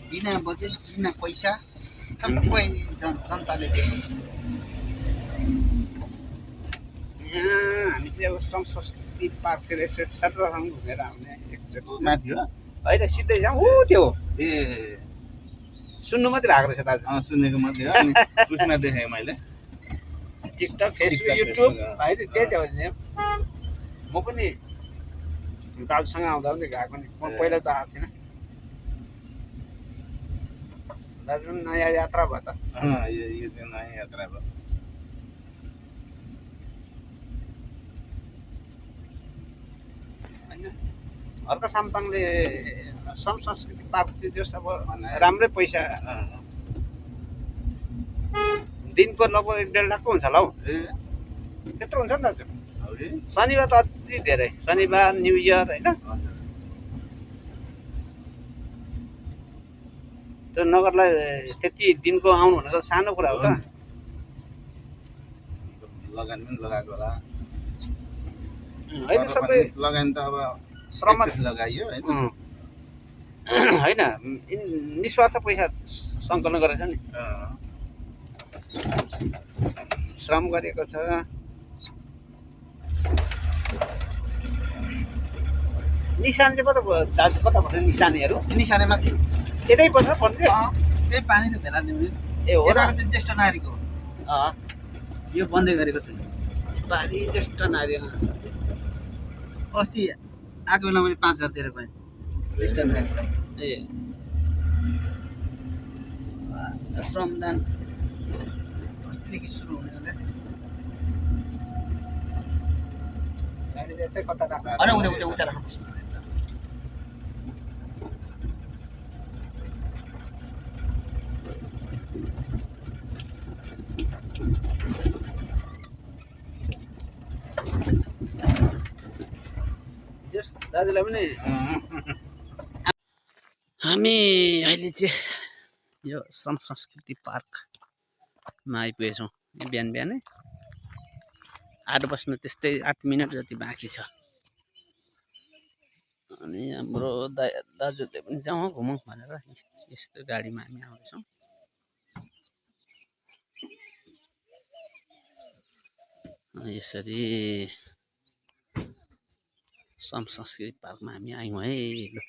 बिना बजेट बिना पैसा सबै जनताले दिएको यहाँ हामी चाहिँ अब श्रम संस्कृति पार्कतिर यसो सर्वप्रथम घुमेर आउने एकचोटि माथि हो होइन सिधै जाउँ ऊ त्यो ए सुन्नु मात्रै भएको रहेछ दाजु सुनेको मात्रै हो अनि उसमा देखेँ मैले TikTok Facebook TikTok, YouTube Facebook, होइन त्यही त हो नि म पनि दाजुसँग आउँदा पनि गएको नि म पहिला त आएको थिइनँ दाजु पनि नयाँ यात्रा भयो त यो चाहिँ नयाँ यात्रा भयो होइन हर्क साम्पाङले श्रम संस्कृति पार्क चाहिँ जस अब राम्रै पैसा दिनको लगभग 1.5 लाखको हुन्छ होला हौ त्यत्रो हुन्छ नि दाजु शनिबार त अति धेरै शनिबार न्यु इयर होइन त्यो नगरलाई त्यति दिनको आउनु भनेको सानो कुरा हो त लगानी पनि लगाएको होला होइन सबै लगानी त अब श्रम लगाइयो होइन निस्वार्थ पैसा सङ्कलन गरेको छ नि श्रम गरेको छ निशान चाहिँ कता दाजु कता पर्छ निशानेहरू निशाने माथि यतै पर्छ पर्छ त्यही पानी त भेला ल्याउने ए हो र यताको चाहिँ ज्येष्ठ नारीको हो यो बन्दै गरेको छैन पारी ज्येष्ठ नारी अस्ति आएको बेला मैले 5,000 दिएर गएँ ज्येष्ठ नारीलाई ए श्रमदान अस्तिदेखि सुरु हुने हो गाडी यतै कता राख्नु होइन उता राख्नुपर्छ दाजुलाई पनि हामी अहिले चाहिँ यो श्रम संस्कृति पार्कमा आइपुगेछौँ बिहान बिहानै 8 बज्न त्यस्तै 8 मिनट जति बाँकी छ अनि हाम्रो दाजुले पनि जाउँ घुमौँ भनेर यस्तो गाडीमा हामी आउँदैछौँ यसरी श्रम संस्कृति पार्कमा हामी आयौँ है ल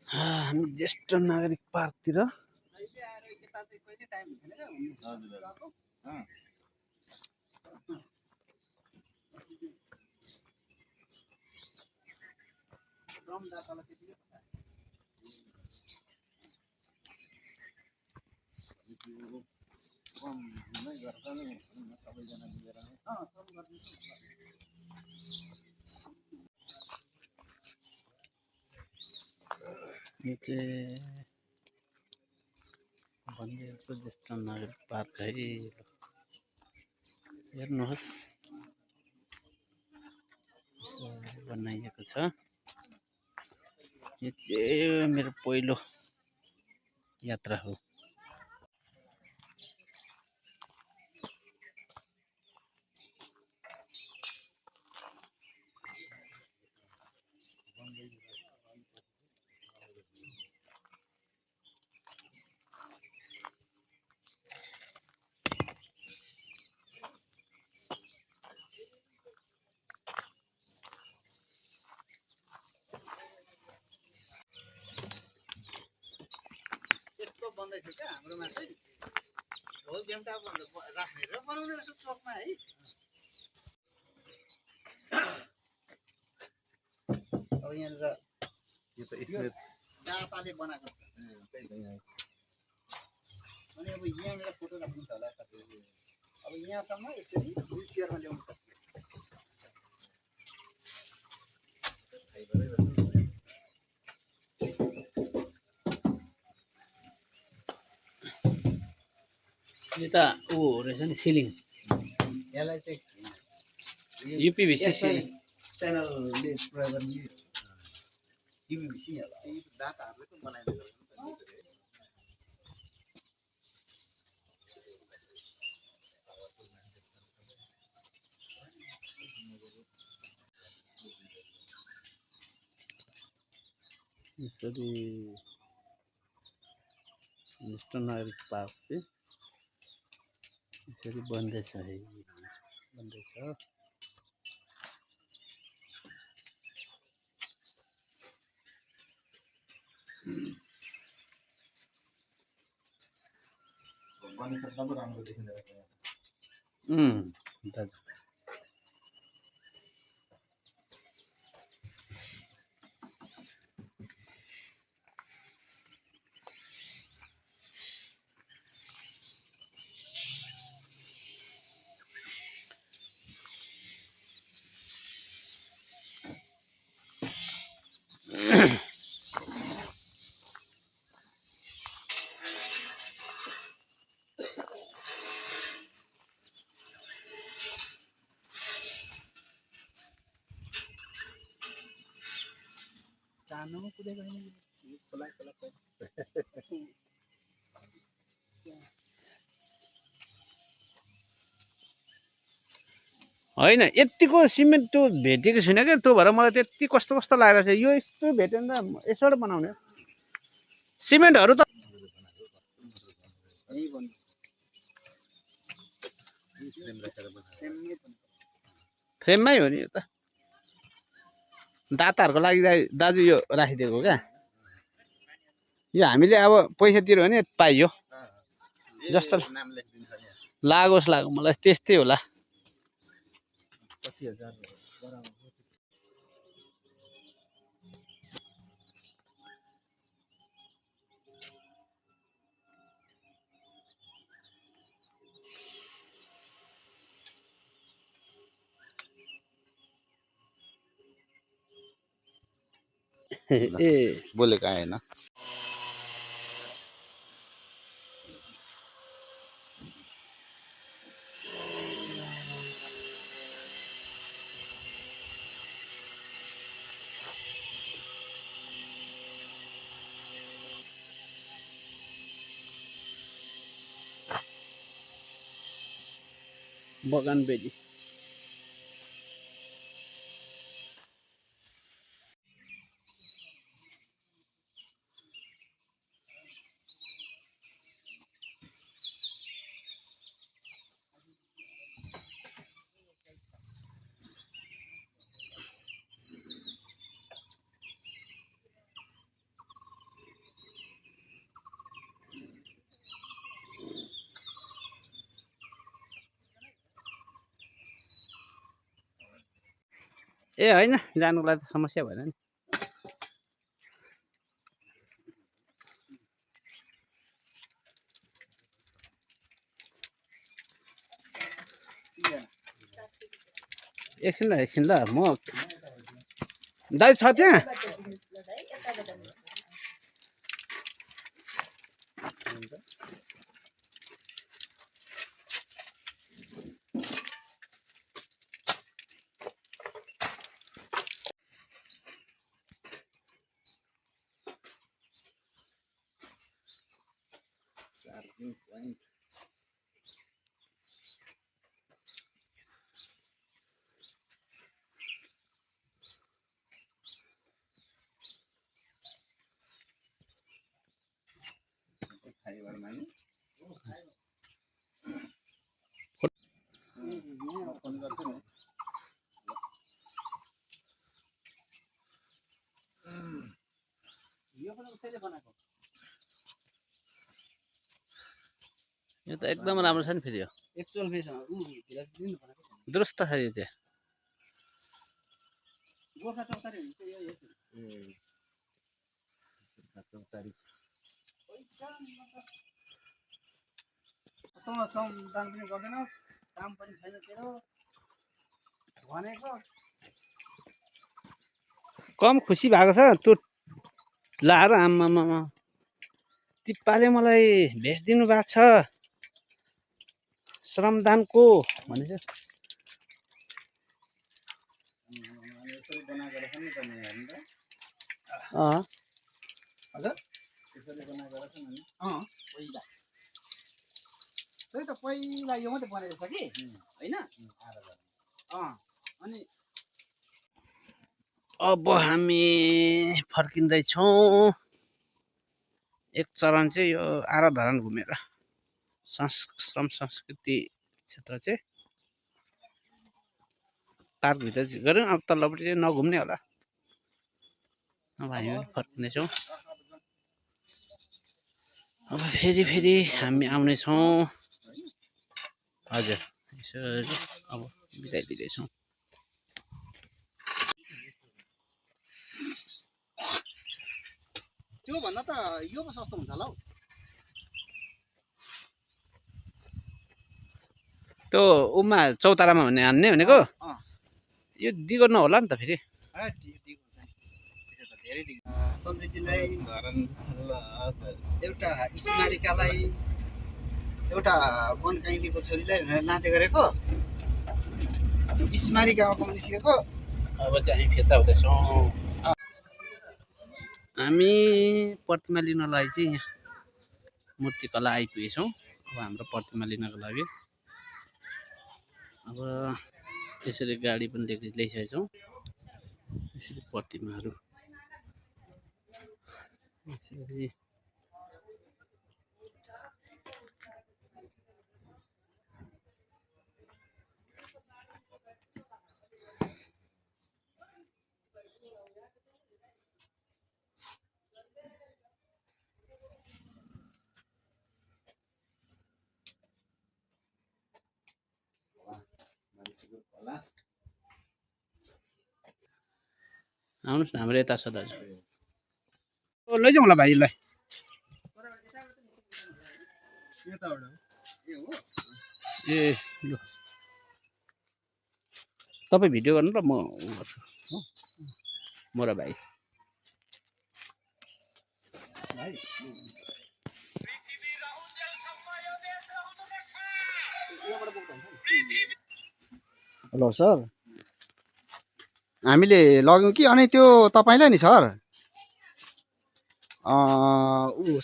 हामी ज्येष्ठ नागरिक पार्कतिर यो चाहिँ बन्देलको ज्येष्ठ नागरिक पार्क है हेर्नुहोस् बनाइएको छ यो चाहिँ मेरो पहिलो यात्रा हो बन्दै थियो क्या हाम्रोमा चाहिँ ढोल टापहरू राख्ने र बनाउने रहेछ चोकमा है अब यहाँनिर यो त स्नेप जाताले बनाएको छ अनि अब यहाँनिर फोटो राख्नुहुन्छ होला कति अब यहाँसम्म यसरी व्हिल चेयरमा ल्याउनु पर्छ यो त ऊ रहेछ नि सिलिङ यसलाई चाहिँ युपिभिसी सिलिङ च्यानलले प्रयोग गर्ने युपिभिसी नि होला यी डाटाहरूले पनि बनाइदिएको यसरी नेसनल नागरिक पार्क चाहिँ यसरी बन्दैछ है बन्दैछ बनिसक्दा पो राम्रो देखिँदो रहेछ दाजु चानुमा कुदेको होइन खोला खोला होइन यतिको सिमेन्ट त्यो भेटेको छुइनँ क्या त्यो भएर मलाई त्यति कस्तो कस्तो लागेको छ यो यस्तो भेट्यो भने त यसबाट बनाउने सिमेन्टहरू त यही भन्नु फ्रेममै हो नि यो त दाताहरूको लागि दाजु यो राखिदिएको क्या यो हामीले अब पैसा तिर्यो भने पाइयो जस्तो नाम लेखिदिन्छ नि लागोस् मलाई त्यस्तै होला कति हजार बराबर ए बोलेको आएन बगान बेली ए होइन जानुको लागि त समस्या भएन नि एकछिन ल म दाइ छ त्यहाँ यो त एकदम राम्रो छ नि फेरि यो एक्चुअल फेस दिनु भनेको दुरुस्त छ यो चाहिँ गोर्खा चौतारी हुन्छ यो दान पनि गर्दैनस् काम पनि छैन तेरो भनेको कम खुसी भएको छ त्यो लाएर आम्मामा तिप्पाले मलाई भेष दिनु भएको छ श्रमदानको भनेको यसरी बनाएको रहेछ नि त नि हेर्नु त हजुर यसरी बनाएको रहेछ नि पहिला त्यही त पहिला यो मात्रै बनेको छ कि होइन अनि अब हामी फर्किँदैछौँ एक चरण चाहिँ यो आराधरण घुमेर श्रम संस्कृति क्षेत्र चाहिँ पार्कभित्र गऱ्यौँ अब तल्लोपट्टि चाहिँ नघुम्ने होला अब हामी फर्किँदैछौँ अब फेरि हामी आउनेछौँ हजुर यसरी अब बिदाइ दिँदैछौँ त्यो भन्दा त यो पो सस्तो हुन्छ होला हौ त्यो उमा चौतारामा भन्ने हान्ने भनेको यो दिगो नहोला नि त फेरि समृद्धिलाई एउटा स्मारिकालाई एउटा वनकाइलीको छोरीलाई भनेर लाँदै गरेको स्मारिकामा निस्केको अब चाहिँ हामी फिर्ता हुँदैछौँ हामी प्रतिमा लिनलाई चाहिँ यहाँ मूर्तिकला आइपुगेछौँ अब हाम्रो प्रतिमा लिनको लागि अब त्यसरी गाडी पनि ल्याइसकेका छौँ यसरी प्रतिमाहरू यसरी आउनुहोस् न हाम्रो यता छ दाजु लैजाउँ होला भाइलाई ए ल तपाईँ भिडियो गर्नु र म गर्छु हो म र भाइ हेलो सर हामीले लग्यौँ कि अनि त्यो तपाईँलाई नि सर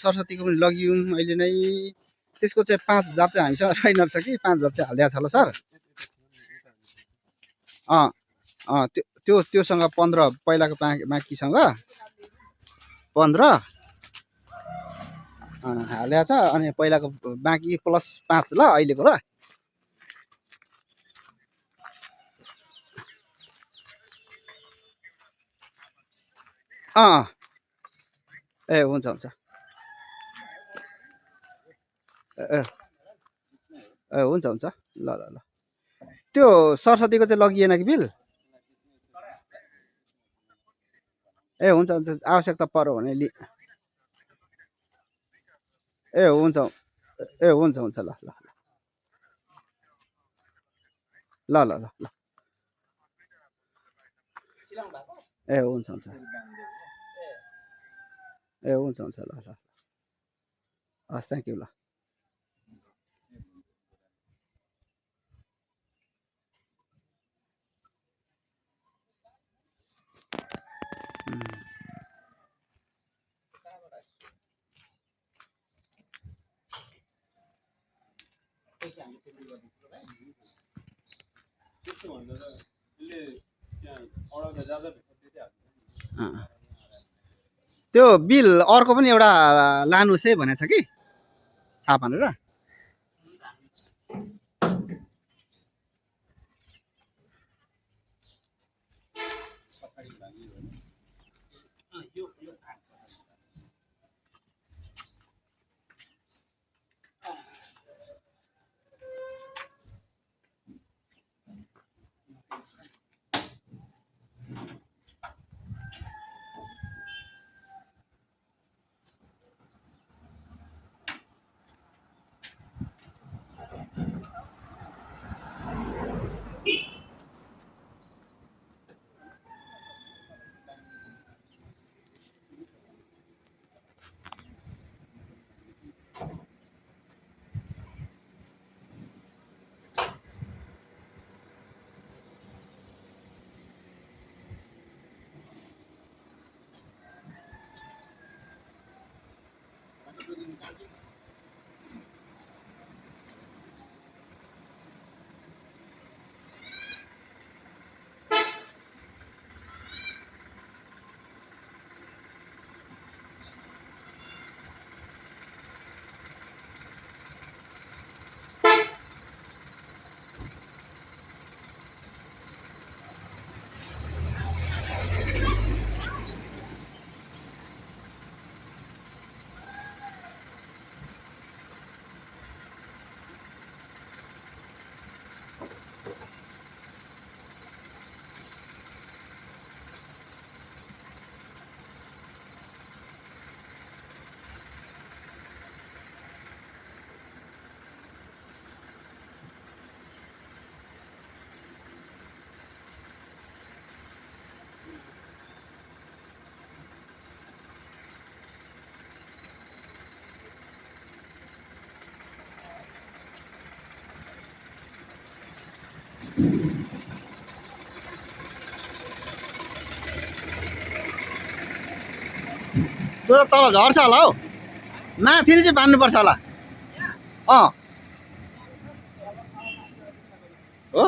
सरस्वतीको पनि लग्यौँ अहिले नै त्यसको चाहिँ 5000 चाहिँ हामीसँग ट्रेनर छ कि 5000 चाहिँ हालिदिएको छ होला सर त्योसँग 15 पहिलाको बाँकीसँग 15 हालेको छ अनि पहिलाको बाँकी प्लस 5 ल अहिलेको ल ए हुन्छ हुन्छ ए हुन्छ हुन्छ ल ल ल त्यो सरस्वतीको चाहिँ लगिएन कि बिल ए हुन्छ हुन्छ आवश्यकता पर्यो भने ए हुन्छ हुन्छ ल ल ल ल ल ल ए हुन्छ हुन्छ ए हुन्छ हुन्छ ल ल हस् थ्याङ्क यू ल त्यो बिल अर्को पनि एउटा लानुहोस् है भनेको छ कि छाप भनेर त्यो त तल झर्छ होला हौ माथि नै चाहिँ बान्नुपर्छ होला अँ हो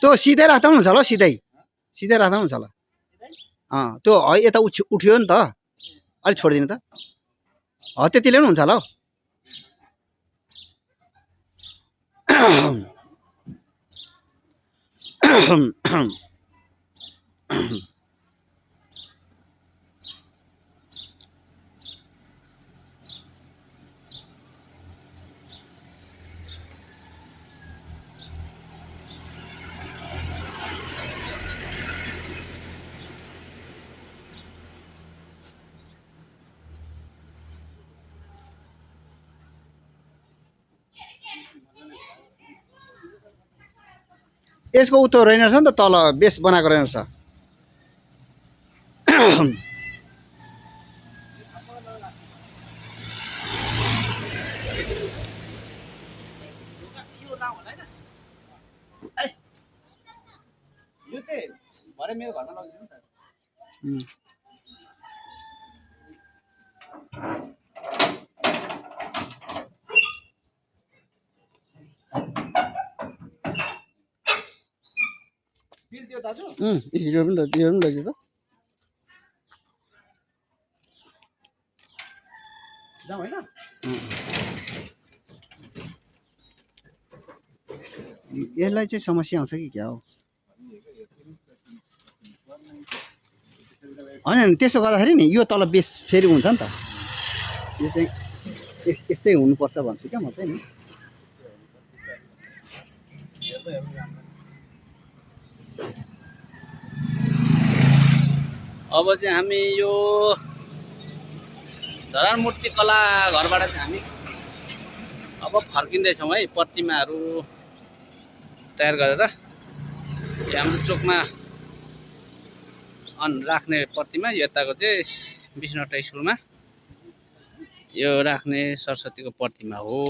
त्यो सिधै राख्दा पनि हुन्छ होला सिधै सिधै राख्दा पनि हुन्छ होला त्यो यता उठ्यो नि त अलिक छोडिदिनु त त्यतिले पनि हुन्छ होला हौ यसको उत्तो रहेनछ नि त तल बेस बनाएको रहेनछ यो चाहिँ भरे मेरो घरमा लगिदिनु नि त बिल त्यो दाजु हिरो पनि रहेछ त जाउँ होइन यसलाई चाहिँ समस्या आउँछ कि क्या हो होइन त्यसो गर्दाखेरि नि यो तल बेस फेरि हुन्छ नि त यो चाहिँ यस्तै हुनुपर्छ भन्छु क्या म चाहिँ नि अब चाहिँ हामी यो धरान मूर्ति कला घरबाट चाहिँ हामी अब फर्किँदैछौँ है प्रतिमाहरू तयार गरेर यो हाम्रो चोकमा राख्ने प्रतिमा यताको चाहिँ विष्णुवटा स्कुलमा यो राख्ने सरस्वतीको प्रतिमा हो